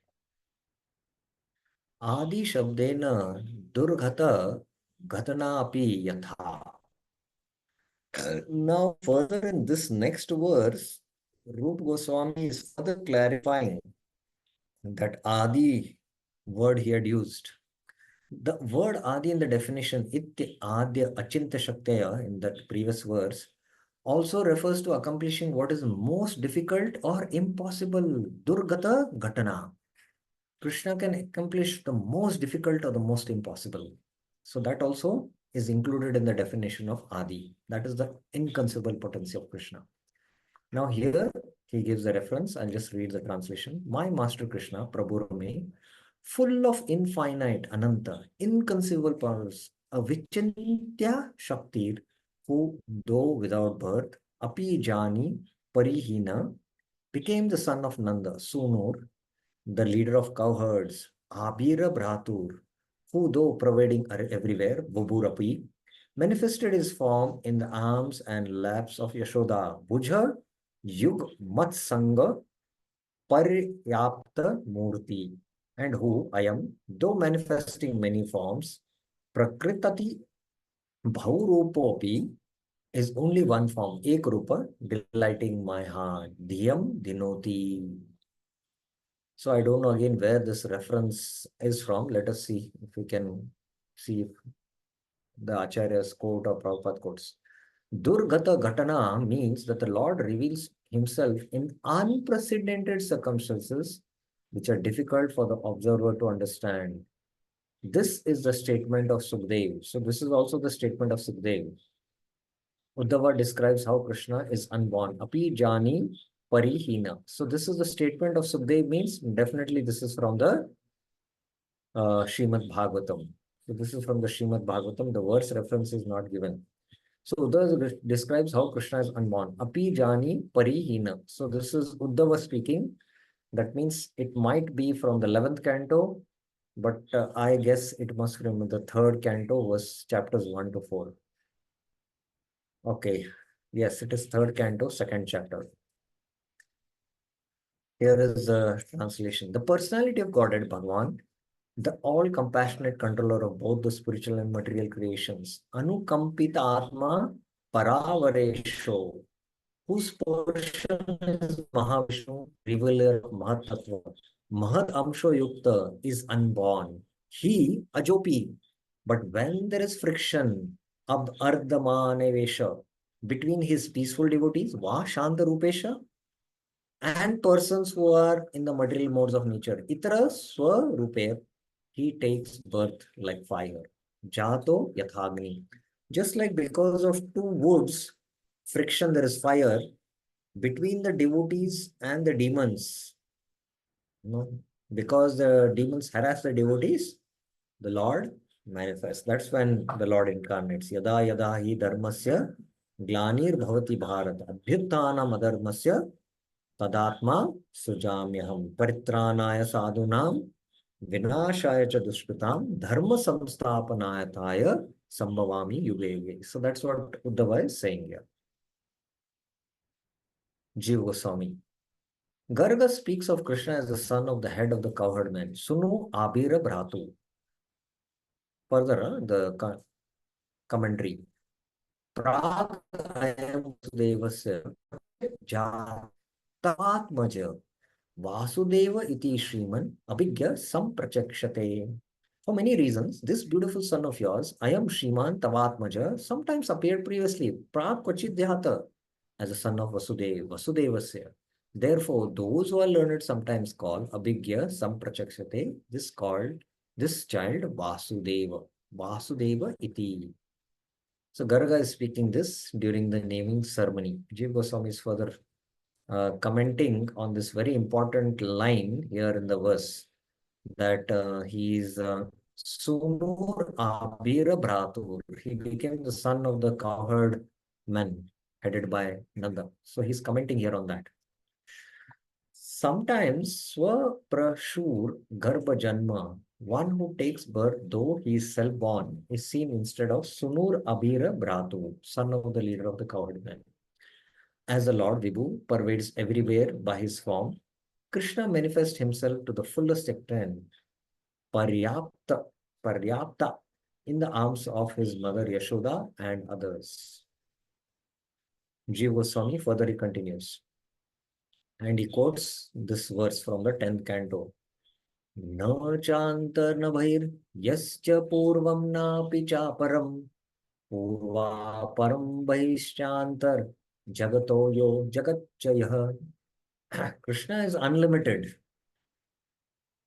A: Adi Shabdena Durghata Ghatana api yatha. Now, further in this next verse, Rup Goswami is further clarifying that Adi word he had used. The word Adi in the definition, Iti Adya Achinta Shaktaya in that previous verse, also refers to accomplishing what is most difficult or impossible. Durgata Ghatana. Krishna can accomplish the most difficult or the most impossible. So that also is included in the definition of Adi. That is the inconceivable potency of Krishna. Now here he gives a reference. I'll just read the translation. My master Krishna, Prabhu Rame, full of infinite, ananta, inconceivable powers, a vichintya shaktir, who though without birth, api jani parihina, became the son of Nanda, Sunur, the leader of cowherds, Abhira Bhratur, who though pervading everywhere, Buburapi, manifested his form in the arms and laps of Yashoda, Bujha, Yug Matsanga, Paryapta Murti, and who I am, though manifesting many forms, Prakritati Bhaurupopi, is only one form, Ekrupa, delighting my heart, Dhyam Dinoti. So I don't know again where this reference is from. Let us see if we can see if the Acharya's quote or Prabhupada quotes. Durgata Ghatana means that the Lord reveals himself in unprecedented circumstances which are difficult for the observer to understand. This is the statement of Sukhdev. So this is also the statement of Sukhdev. Uddhava describes how Krishna is unborn. Api jani parihina. So this is the statement of Sukhdev means definitely this is from the Srimad Bhagavatam. So this is from the Srimad Bhagavatam. The verse reference is not given. So Uddhava describes how Krishna is unborn. Api jani parihina. So this is Uddhava speaking. That means it might be from the 11th canto, but I guess it must be from the third canto, verse chapters 1 to 4. Okay. Yes, it is third canto, second chapter. Here is the translation. The personality of Godhead Bhagavan, the all-compassionate controller of both the spiritual and material creations, Anukampita Atma Paravaresho, whose portion is Mahavishnu, revealer of Mahat Tattva. Mahat Amsho Yukta is unborn. He, Ajopi. But when there is friction, Ab Ardhamanevesha, between his peaceful devotees, Va Shanta Rupesha, and persons who are in the material modes of nature, Itara Swarupe, he takes birth like fire. Jato Yathagni. Just like because of two woods, friction, there is fire, between the devotees and the demons, because the demons harass the devotees, the Lord manifests. That's when the Lord incarnates. Yada yada hi dharmasya glanir bhavati bharat abhyuttanam adharmasya tadatma sujamyaham paritranaya sadhunam vinashaya cha dushkritam dharma samsthapanayataya sambhavami yuge. So that's what Uddhava is saying here. Jiva Goswami. Garga speaks of Krishna as the son of the head of the cowherd man. Sunu Abhira Bhratu. Further, the commentary. Prak ayam Vasudevasya Jatatmaja Vasudeva iti Shriman Abhigya Samprachakshate. For many reasons, this beautiful son of yours, I am Shriman Tavatmaja, sometimes appeared previously, Prak Kvachit Dhyata, as a son of Vasudevasya. Therefore, those who are learned sometimes call Abhigya Samprachakshate, this child Vasudeva iti. So Garga is speaking this during the naming ceremony. Jiva Goswami is further commenting on this very important line here in the verse, that he is Sunur Abhira Bhratur. He became the son of the cowherd men headed by Nanda. So he's commenting here on that. Sometimes Swaprashur Garbha Janma, one who takes birth though he is self-born, is seen instead of Sunur Abhira Bhratu, son of the leader of the cowherd men. As the Lord Vibhu pervades everywhere by his form, Krishna manifests himself to the fullest extent, Paryapta, Paryapta, in the arms of his mother Yashoda and others. Jiva Goswami further he continues. And he quotes this verse from the 10th canto. न चान्तर्नभैर् यश्च पूर्वं नापि चापरं पूर्वापरं बहिश्चान्तर जगतो यो जगच्च यः. Krishna is unlimited.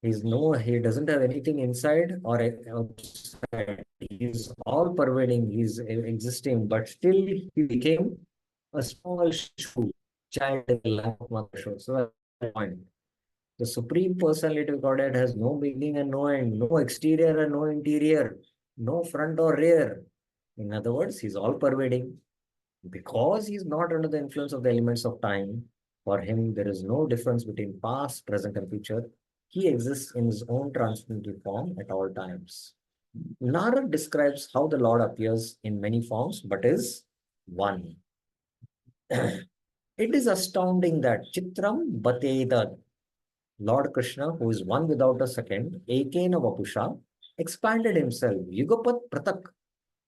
A: He doesn't have anything inside or outside. He's all pervading, he's existing, but still he became a small child in the life of Mother Yashoda. So that's the point. The Supreme Personality of Godhead has no beginning and no end, no exterior and no interior, no front or rear. In other words, he's all pervading. Because he's not under the influence of the elements of time, for him there is no difference between past, present, and future. He exists in his own transcendental form at all times. Narad describes how the Lord appears in many forms, but is one. It is astounding that Chitram Batedad, Lord Krishna, who is one without a second, Ekena Vapusha, expanded himself, Yugapat Pratak,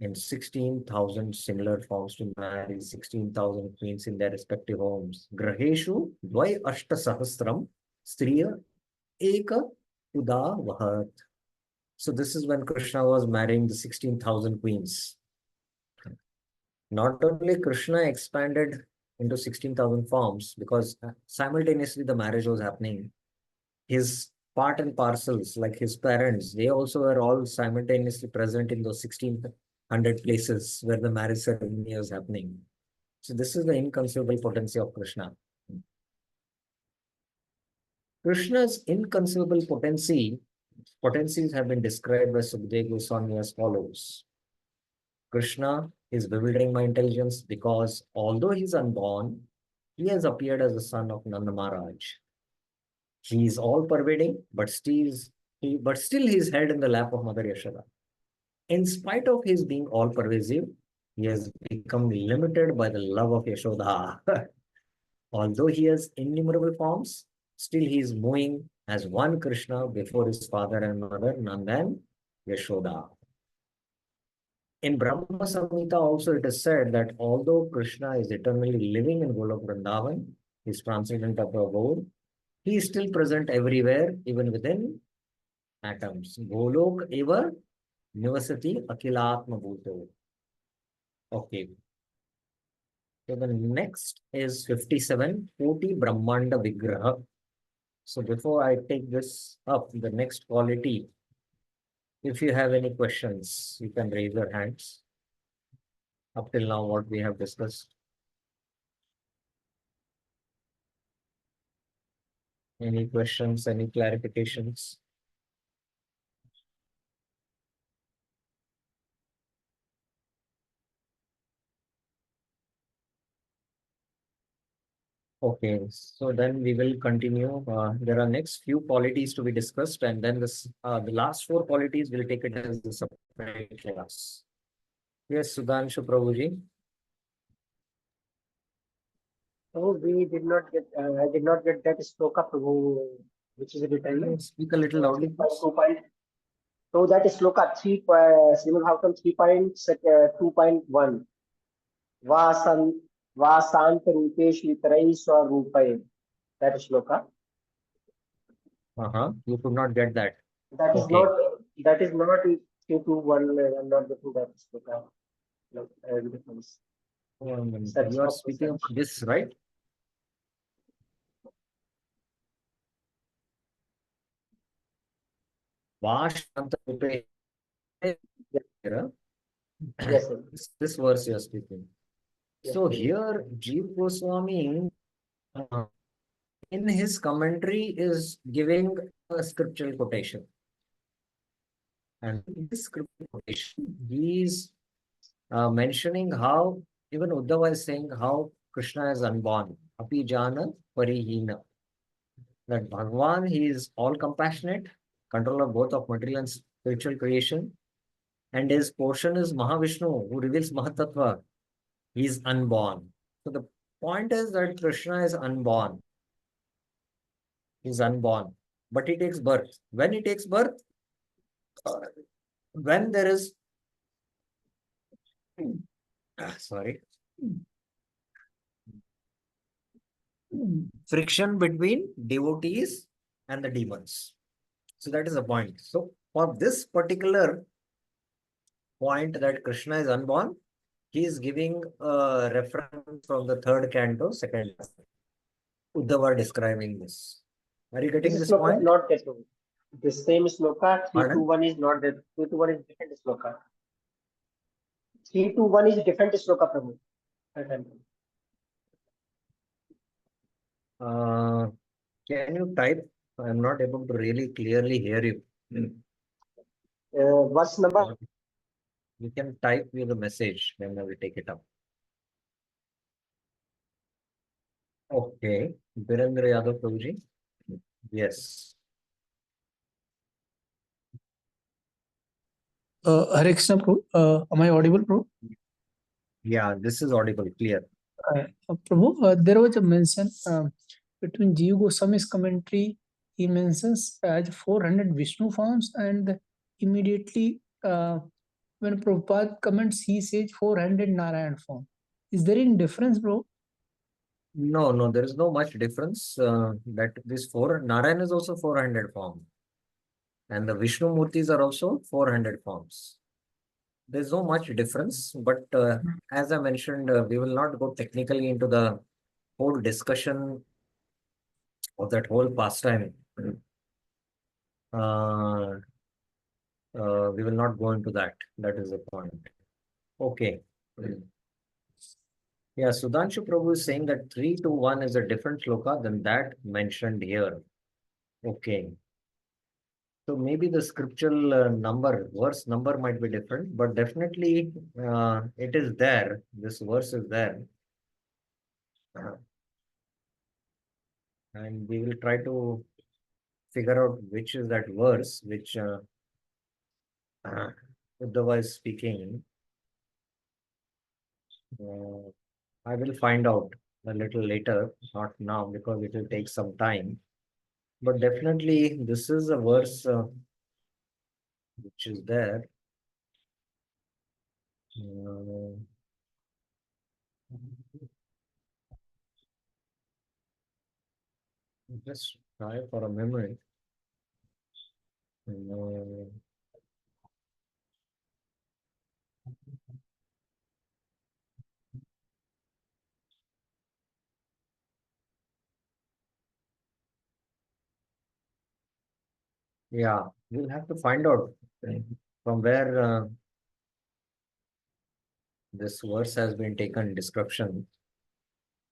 A: in 16,000 similar forms to marry 16,000 queens in their respective homes. Graheshu Dvai Ashta Sahasram Striya Eka Uda Vahat. So this is when Krishna was marrying the 16,000 queens. Not only Krishna expanded into 16,000 forms because simultaneously the marriage was happening. His part and parcels, like his parents, they also were all simultaneously present in those 1600 places where the marriage ceremony was happening. So this is the inconceivable potency of Krishna. Krishna's inconceivable potencies have been described by Sukadeva Goswami as follows. Krishna is bewildering my intelligence because although he is unborn, he has appeared as the son of Nanda Maharaj. He is all pervading, but still he is held in the lap of Mother Yashoda. In spite of his being all pervasive, he has become limited by the love of Yashoda. Although he has innumerable forms, still he is moving as one Krishna before his father and mother, Nanda and Yashoda. In Brahma Samhita also it is said that although Krishna is eternally living in Golok Vrindavan, he is transcendent of abode, he is still present everywhere, even within atoms. Golok eva nivasati akilatma bhuto. Okay. So the next is 57, Koti Brahmanda Vigraha. So before I take this up, the next quality, if you have any questions, you can raise your hands. Up till now, what we have discussed. Any questions, any clarifications? Okay, so then we will continue. There are next few qualities to be discussed, and then the last four qualities will take it as a separate class. Yes, Sudhanshu Prabhuji.
B: So we did not get. I did not get that sloka Prabhu, which is written.
A: Speak a little loudly, please.
B: 2. So that is sloka 3. Srimad Bhagavatam 3.2.1. Vasan Vasant Rupesh Litarai Swarupai. That is sloka.
A: You could not get that.
B: That is
A: Okay.
B: not. That is not 3.2.1. I'm not getting that sloka. Difference.
A: You are speaking of this, right? Vashanta
B: Yes, sir.
A: this verse you are speaking.
B: Yes,
A: So
B: sir.
A: here, Jeev Goswami, in his commentary, is giving a scriptural quotation. And in this scriptural quotation, he is mentioning how, even Uddhava is saying how Krishna is unborn. Api jana parihina. That Bhagwan, he is all compassionate, controller both of material and spiritual creation. And his portion is Mahavishnu, who reveals Mahatattva. He is unborn. So the point is that Krishna is unborn. He is unborn. But he takes birth. When he takes birth, when there is sorry, friction between devotees and the demons. So that is the point. So for this particular point that Krishna is unborn, he is giving a reference from the third canto, second Uddhava describing this. Are you getting
B: This
A: this
B: sloka is
A: point?
B: not that one. The same sloka,
A: Pardon?
B: 3.2.1 is not that. 3.2.1 is different sloka. 3.2.1 is different sloka from it.
A: Uh, can you type? I'm not able to really clearly hear you.
B: Verse number.
A: You can type me the message, then I will take it up. Okay. Virendra Yadav Prabhuji? Yes.
C: Hare Krishna, Prabhu. Am I audible, Prabhu?
A: Yeah, this is audible, clear.
C: Prabhu, there was a mention between Jiva Goswami's commentary. He mentions as 400 Vishnu forms, and immediately when Prabhupada comments, he says 400 Narayan form. Is there any difference, bro?
A: No, there is no much difference. That this four Narayan is also 400 form, and the Vishnu Murtis are also 400 forms. There's no much difference, but as I mentioned, we will not go technically into the whole discussion of that whole pastime. Uh, we will not go into that. That is the point. Okay. Yeah, Sudhanshu Prabhu is saying that 3 to 1 is a different shloka than that mentioned here. Okay. So maybe the scriptural verse number might be different, but definitely it is there. This verse is there. And we will try to figure out which is that verse which Uddhava is speaking. Uh, I will find out a little later, not now, because it will take some time. But definitely, this is a verse which is there. Uh, just try for a moment. Uh, yeah, we'll have to find out from where this verse has been taken description.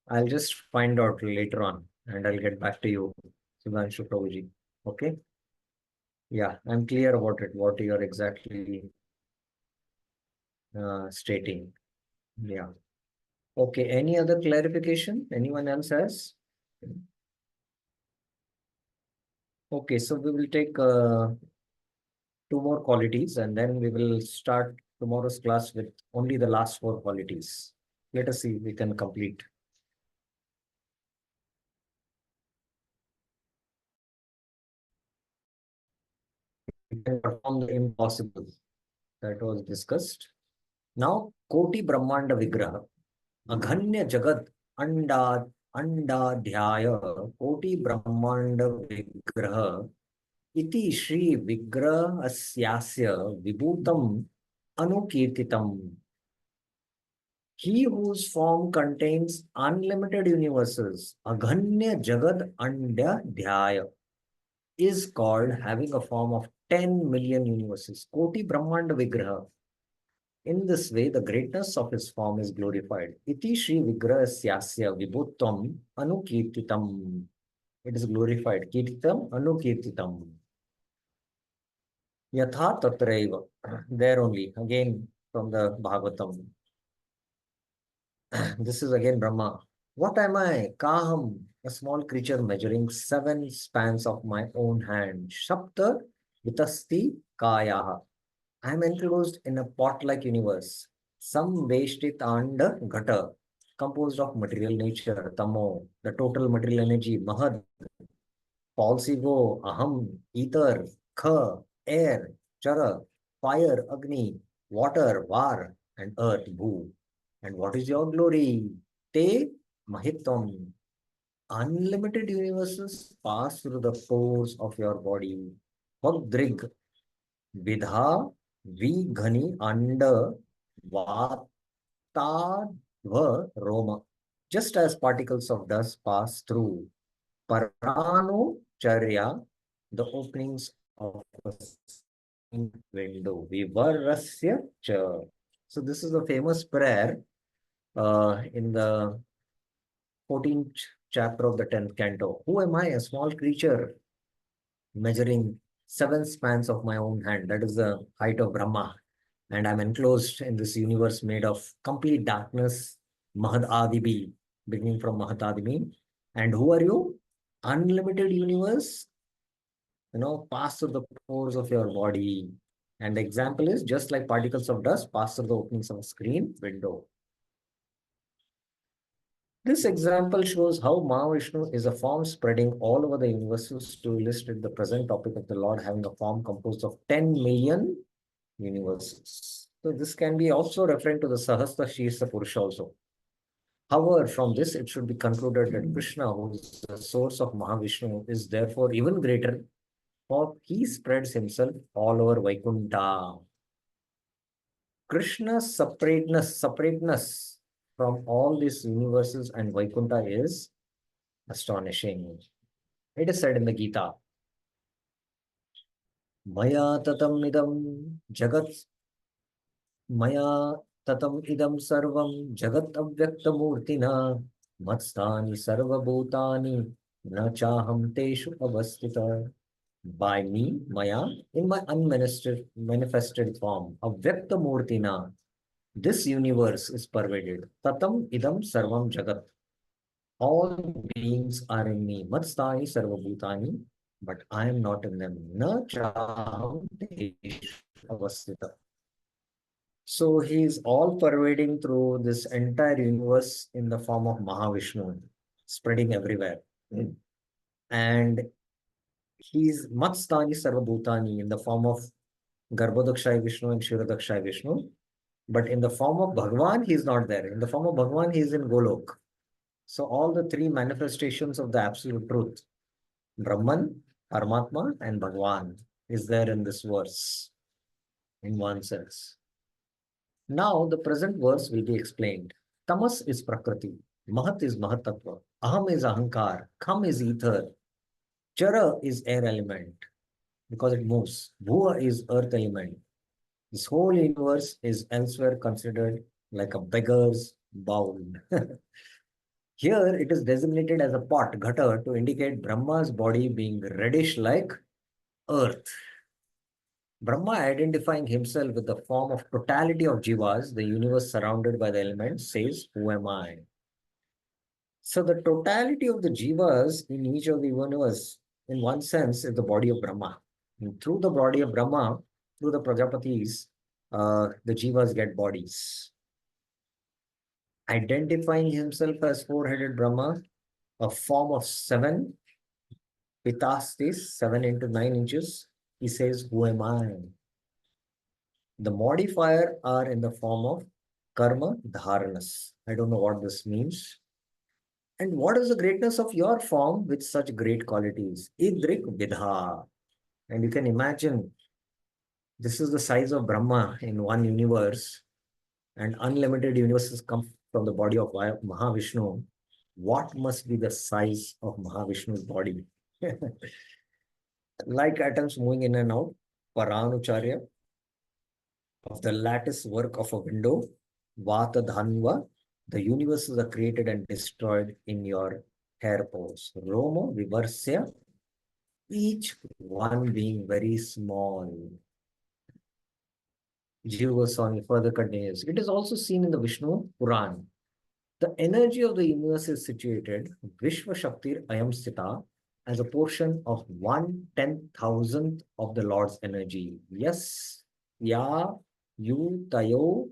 A: I'll just find out later on and I'll get back to you, Sudhanshu Prabhuji. Okay? Yeah, I'm clear about it, what you're exactly stating. Yeah. Okay, any other clarification? Anyone else has? Okay, so we will take two more qualities and then we will start tomorrow's class with only the last four qualities. Let us see if we can complete. We can perform the impossible that was discussed. Now, Koti Brahmanda Vigraha, Aghanya Jagad Andadhyaya Koti Brahmanda Vigraha Iti Shri Vigrahasyasya Vibhutam Anukirtitam. He whose form contains unlimited universes, Aghanya Jagad Andadhyaya, is called having a form of 10 million universes. Koti Brahmanda Vigraha. In this way, the greatness of his form is glorified. Iti Shri Vigrahasyasya Vibhuttam Anukirtitam. It is glorified. Kirtitam Anukirtitam. Yatha Tatraiva. There only, again from the Bhagavatam. This is again Brahma. What am I? Kaham, a small creature measuring 7 spans of my own hand. Shapta Vitasti Kayaha. I am enclosed in a pot-like universe. Some Veshtitanda Ghata, composed of material nature, Tamo, the total material energy, Mahad, false ego, Aham, ether, Kha, air, Chara, fire, Agni, water, Var, and earth, Bhu. And what is your glory? Te Mahitvam. Unlimited universes pass through the pores of your body. Vagdrig, Vidha, Vighani, under, Vatadva, Roma. Just as particles of dust pass through Parano Charya, the openings of a window. Vivarasya cha. So this is a famous prayer in the 14th chapter of the 10th canto. Who am I? A small creature measuring 7 spans of my own hand. That is the height of Brahma. And I'm enclosed in this universe made of complete darkness, Mahad Adibi, beginning from Mahad Adimi. And who are you? Unlimited universe, pass through the pores of your body. And the example is just like particles of dust pass through the openings of a screen window. This example shows how Mahavishnu is a form spreading all over the universes to illustrate the present topic of the Lord having a form composed of 10 million universes. So this can be also referring to the Sahasra Shirsa Purusha also. However, from this, it should be concluded that Krishna, who is the source of Mahavishnu, is therefore even greater, for he spreads himself all over Vaikuntha. Krishna's separateness from all these universes and Vaikuntha is astonishing. It is said in the Gita, Maya tatam idam jagat Maya tatam idam sarvam jagat avyaktamurtina matstani sarvabhutani na chaham teshu avastita. By me, Maya, in my unmanifested form, avyaktamurtina, this universe is pervaded. Tatam idam sarvam jagat. All beings are in me. Matstani sarvabhutani, but I am not in them. Na chaham teshu avastita. So he is all pervading through this entire universe in the form of Mahavishnu, spreading everywhere. And he's Matstani Sarvabhutani in the form of Garbhodakshaya Vishnu and Kshirodakshaya Vishnu. But in the form of Bhagwan, he is not there. In the form of Bhagwan, he is in Golok. So all the three manifestations of the absolute truth, Brahman, Paramatma, and Bhagwan, is there in this verse, in one sense. Now, the present verse will be explained. Tamas is Prakriti, Mahat is Mahatattva, Aham is Ahankar, Kham is ether, Chara is air element because it moves, Bhuva is earth element. This whole universe is elsewhere considered like a beggar's bowl. Here it is designated as a pot, ghata, to indicate Brahma's body being reddish like earth. Brahma identifying himself with the form of totality of jivas, the universe surrounded by the elements, says, who am I? So the totality of the jivas in each of the universe, in one sense, is the body of Brahma. And through the body of Brahma, through the Prajapatis, the jivas get bodies. Identifying himself as four-headed Brahma, a form of seven, Pitastis, 7 into 9 inches, he says, who am I? The modifier are in the form of karma dharanas. I don't know what this means. And what is the greatness of your form with such great qualities? Idrik vidha. And you can imagine this is the size of Brahma in one universe, and unlimited universes come from the body of Mahavishnu. What must be the size of Mahavishnu's body? Like atoms moving in and out, Paranucharya, of the lattice work of a window, Vata Dhanva, the universes are created and destroyed in your hair pores. Roma Vivarsya, each one being very small. Jiva Goswami further continues. It is also seen in the Vishnu Puran. The energy of the universe is situated, Vishva Shaktir Ayam Sthita, as a portion of 1/10,000th of the Lord's energy. Yes, Ya, Yu, Tayo,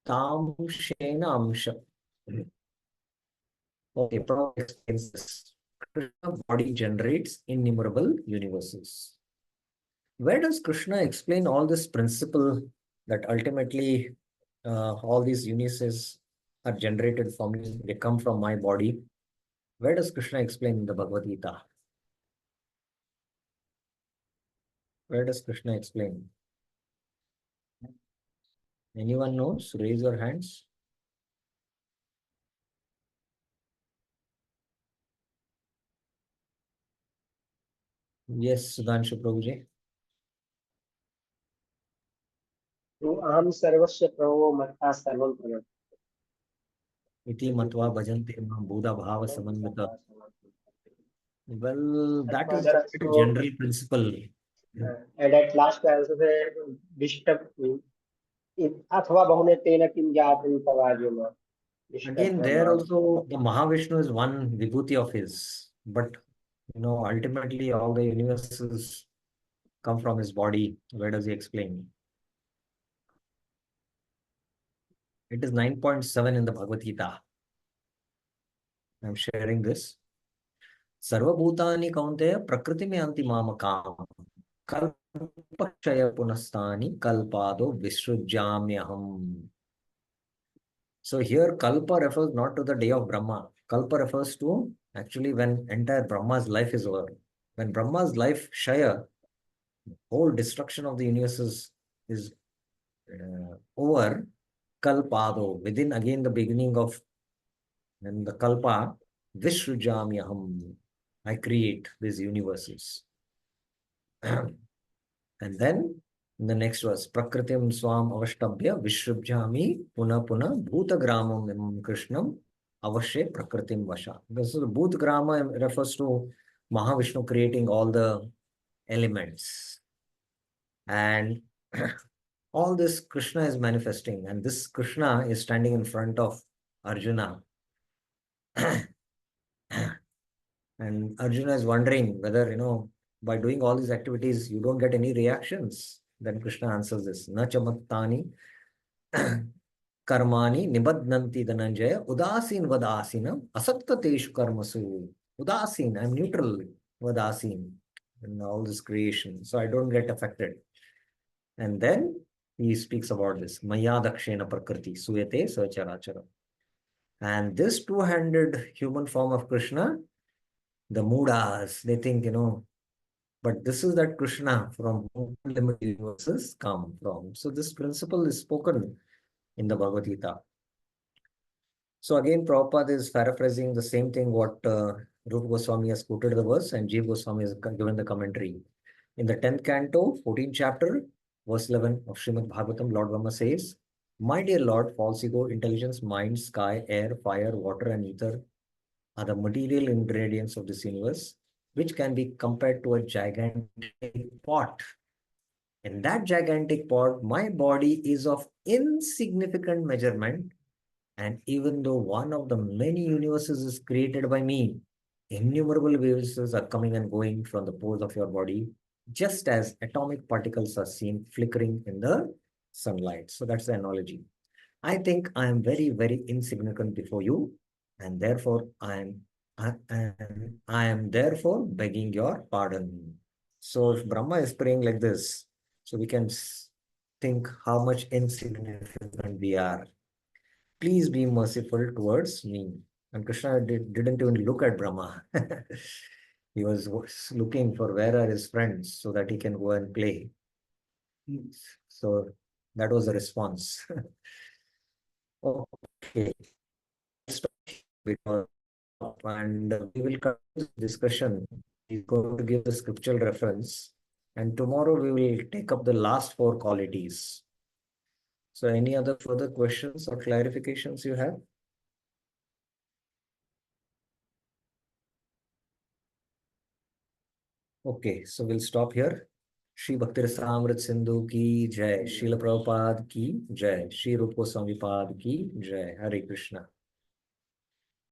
A: Tam, Shena, Amsha. Okay, Prabhupada explains this. Krishna body generates innumerable universes. Where does Krishna explain all this principle that ultimately all these universes are generated from me, they come from my body? Where does Krishna explain in the Bhagavad Gita? Where does Krishna explain? Anyone knows? Raise your hands. Yes, Sudhanshu Prabhuji.
B: अहम सर्वस्य प्रभो मत्ता सर्वं प्रभो
A: Iti matva bhajante mam Buddha bhava samannita. Well, that is
B: further
A: a
B: also
A: general principle.
B: and at last I also say disturb अथवा बहुने तेन किं जातं तवार्जुन disturb
A: Again, there also the Mahavishnu is one vibhuti of his, but ultimately all the universes come from his body. Where does he explain? It is 9.7 in the Bhagavad Gita. I'm sharing this. Sarvabhutani kaunteya prakriti me anti mamakam. Kalpakshaya punastani kalpado visrujamyaham. So here Kalpa refers not to the day of Brahma. Kalpa refers to actually when entire Brahma's life is over. When Brahma's life Shaya, whole destruction of the universe is over, Kalpado, within again the beginning of when the Kalpa, Vishrujamyaham, I create these universes. And then in the next verse, Prakritim Swam Avashtabhya Vishrubjami Puna Puna Bhutagramam Imam Krishnam Avashe Prakritim Vasha. This is the Bhutagrama refers to Mahavishnu creating all the elements. And all this Krishna is manifesting, and this Krishna is standing in front of Arjuna. And Arjuna is wondering whether, by doing all these activities, you don't get any reactions. Then Krishna answers this. Na chamattani karmani nibadnanti dhananjaya udasin vadasinam asattateshu karmasu. Udasin, I'm neutral, vadasin, in all this creation. So I don't get affected. And then he speaks about this. Maya dakshena prakriti suyate sacharachara. And this two-handed human form of Krishna, the Mudas, they think, but this is that Krishna from whom limited universes come from. So this principle is spoken in the Bhagavad Gita. So again, Prabhupada is paraphrasing the same thing what Rupa Goswami has quoted the verse and Jiva Goswami has given the commentary. In the 10th canto, 14th chapter, verse 11 of Srimad Bhagavatam, Lord Brahma says, My dear Lord, false ego, intelligence, mind, sky, air, fire, water and ether are the material ingredients of this universe, which can be compared to a gigantic pot. In that gigantic pot, my body is of insignificant measurement, and even though one of the many universes is created by me, innumerable universes are coming and going from the pores of your body, just as atomic particles are seen flickering in the sunlight. So that's the analogy. I think I am very, very insignificant before you, and therefore I am therefore begging your pardon. So if Brahma is praying like this, so we can think how much insignificant we are. Please be merciful towards me. And Krishna didn't even look at Brahma. He was looking for where are his friends so that he can go and play. So that was the response. Okay, stop because and we will continue this discussion. He's going to give the scriptural reference, and tomorrow we will take up the last four qualities. So, any other further questions or clarifications you have? Okay, so we'll stop here. Shri Bhakti Rasamrit Sindhu ki jai, Srila Prabhupada ki jai, Shri Rupa Goswami Pad ki jai. Hare Krishna.